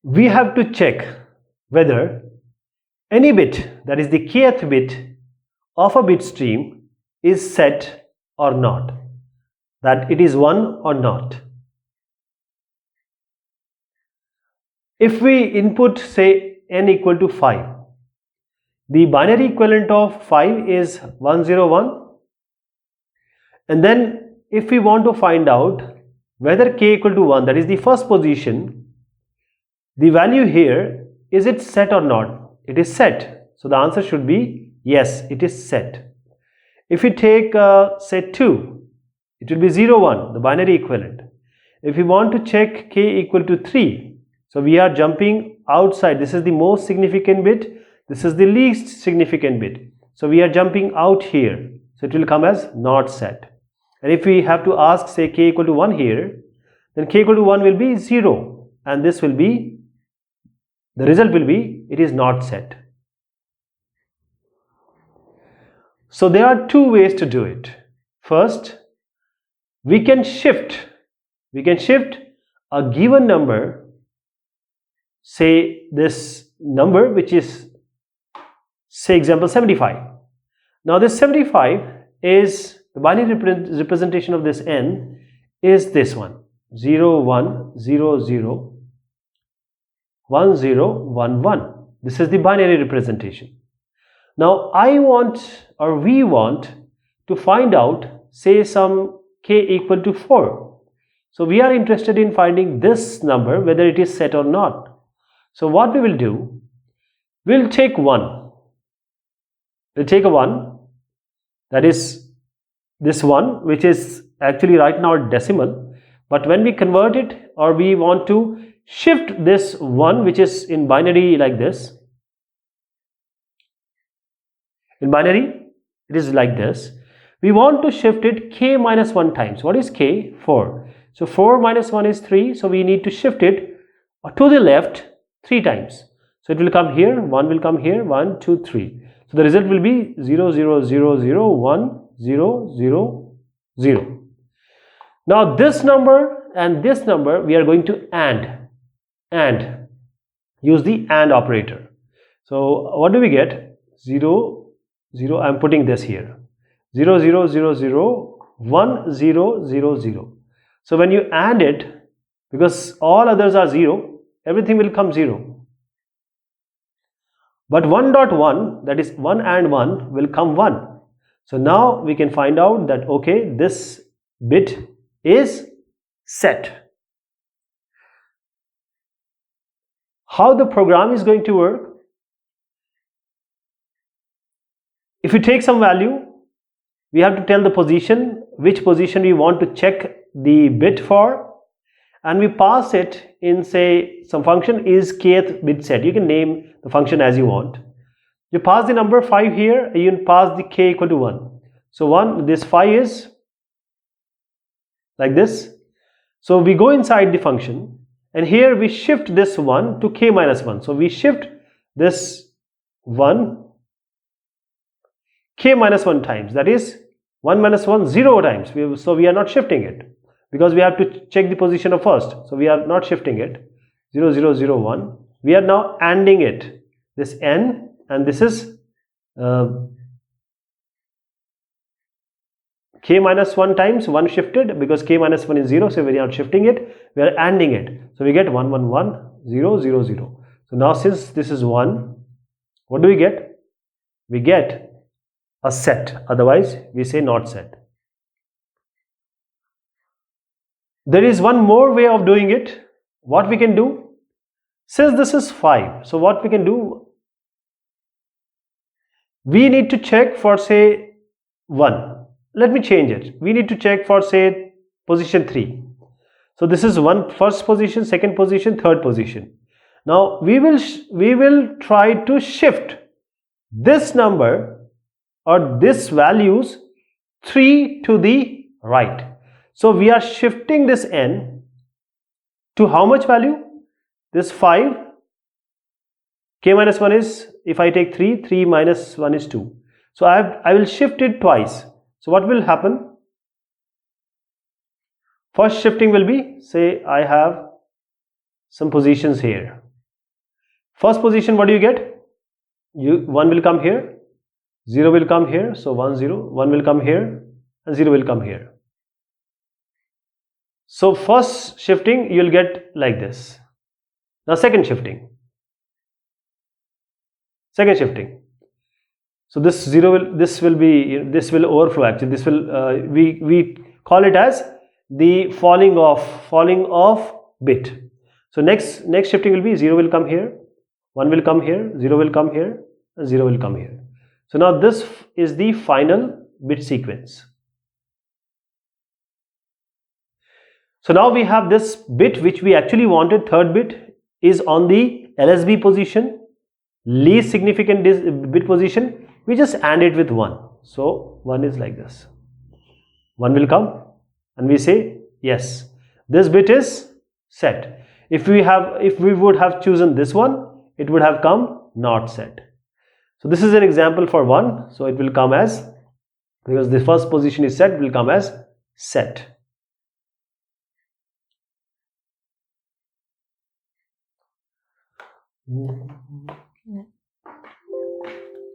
we have to check whether any bit, that is the kth bit of a bit stream, is set or not, that it is 1 or not. If we input say n equal to 5, the binary equivalent of 5 is 101, and then if we want to find out whether k equal to 1, that is the first position, the value here, is it set or not? It is set. So the answer should be yes, it is set. If we take say 2, it will be 0, 1, the binary equivalent. If we want to check k equal to 3, so we are jumping outside. This is the most significant bit, this is the least significant bit. So we are jumping out here. So it will come as not set. And if we have to ask say k equal to 1 here, then k equal to 1 will be 0, and this will be, the result will be, it is not set. So there are two ways to do it. First, we can shift a given number, say this number which is, say example 75. Now this 75 is, the binary representation of this n is this one, 0, 1, 0, 0, 1, 0, 1, 1. This is the binary representation. Now I want, or we want to find out say some k equal to 4. So we are interested in finding this number, whether it is set or not. So what we will do, we'll take 1. We'll take a 1, that is this 1, which is actually right now decimal, but when we convert it, or we want to shift this 1 which is in binary like this, in binary it is like this, we want to shift it k minus 1 times. What is k? 4. So 4 minus 1 is 3, so we need to shift it to the left 3 times. So it will come here, 1 will come here, 1, 2, 3. So the result will be 0, 0, 0, 0, 1, 0, 0, 0. Now this number and this number we are going to AND, use the AND operator. So what do we get? 0, 0, I am putting this here, 0, 0, 0, 0, 1, 0, 0, 0. So when you AND it, because all others are 0, everything will come 0. But 1.1, that is 1 and 1, will come 1. So now we can find out that okay, this bit is set. How the program is going to work? If you take some value, we have to tell the position, which position we want to check the bit for, and we pass it in say some function is kth bit set. You can name the function as you want. You pass the number 5 here, and you pass the k equal to 1. So this 5 is like this. So we go inside the function, and here we shift this 1 to k minus 1. So we shift this 1 k minus 1 times, that is 1 minus 1 0 times. So we are not shifting it, because we have to check the position of first. So we are not shifting it, 0, 0, 0, 1. We are now ANDing it, this n, and this is k minus 1 times 1 shifted, because k minus 1 is 0, so we are not shifting it, we are ANDing it. So we get 1, 1, 1, 0, 0, 0. So now since this is 1, what do we get? We get a set, otherwise we say not set. There is one more way of doing it. What we can do, since this is 5, so what we can do, we need to check for say 1. Let me change it. We need to check for say position 3. So this is first position, second position, third position. Now we will try to shift this number or this values 3 to the right. So we are shifting this n to how much value? This 5, k minus 1 is, if I take 3, 3 minus 1 is 2. So I will shift it twice. So what will happen? First shifting will be, say I have some positions here. First position, what do you get? 1 will come here, 0 will come here, so 1 0, 1 will come here and 0 will come here. So first shifting you will get like this. Now second shifting. So this 0 will, this will overflow actually. This will we call it as the falling off bit. So next shifting will be 0 will come here, 1 will come here, 0 will come here and 0 will come here. So now this is the final bit sequence. So now we have this bit which we actually wanted, third bit is on the LSB position, least significant bit position. We just AND it with 1. So 1 is like this. 1 will come and we say yes, this bit is set. If we would have chosen this one, it would have come not set. So this is an example for 1. So it will come as, because the first position is set, it will come as set.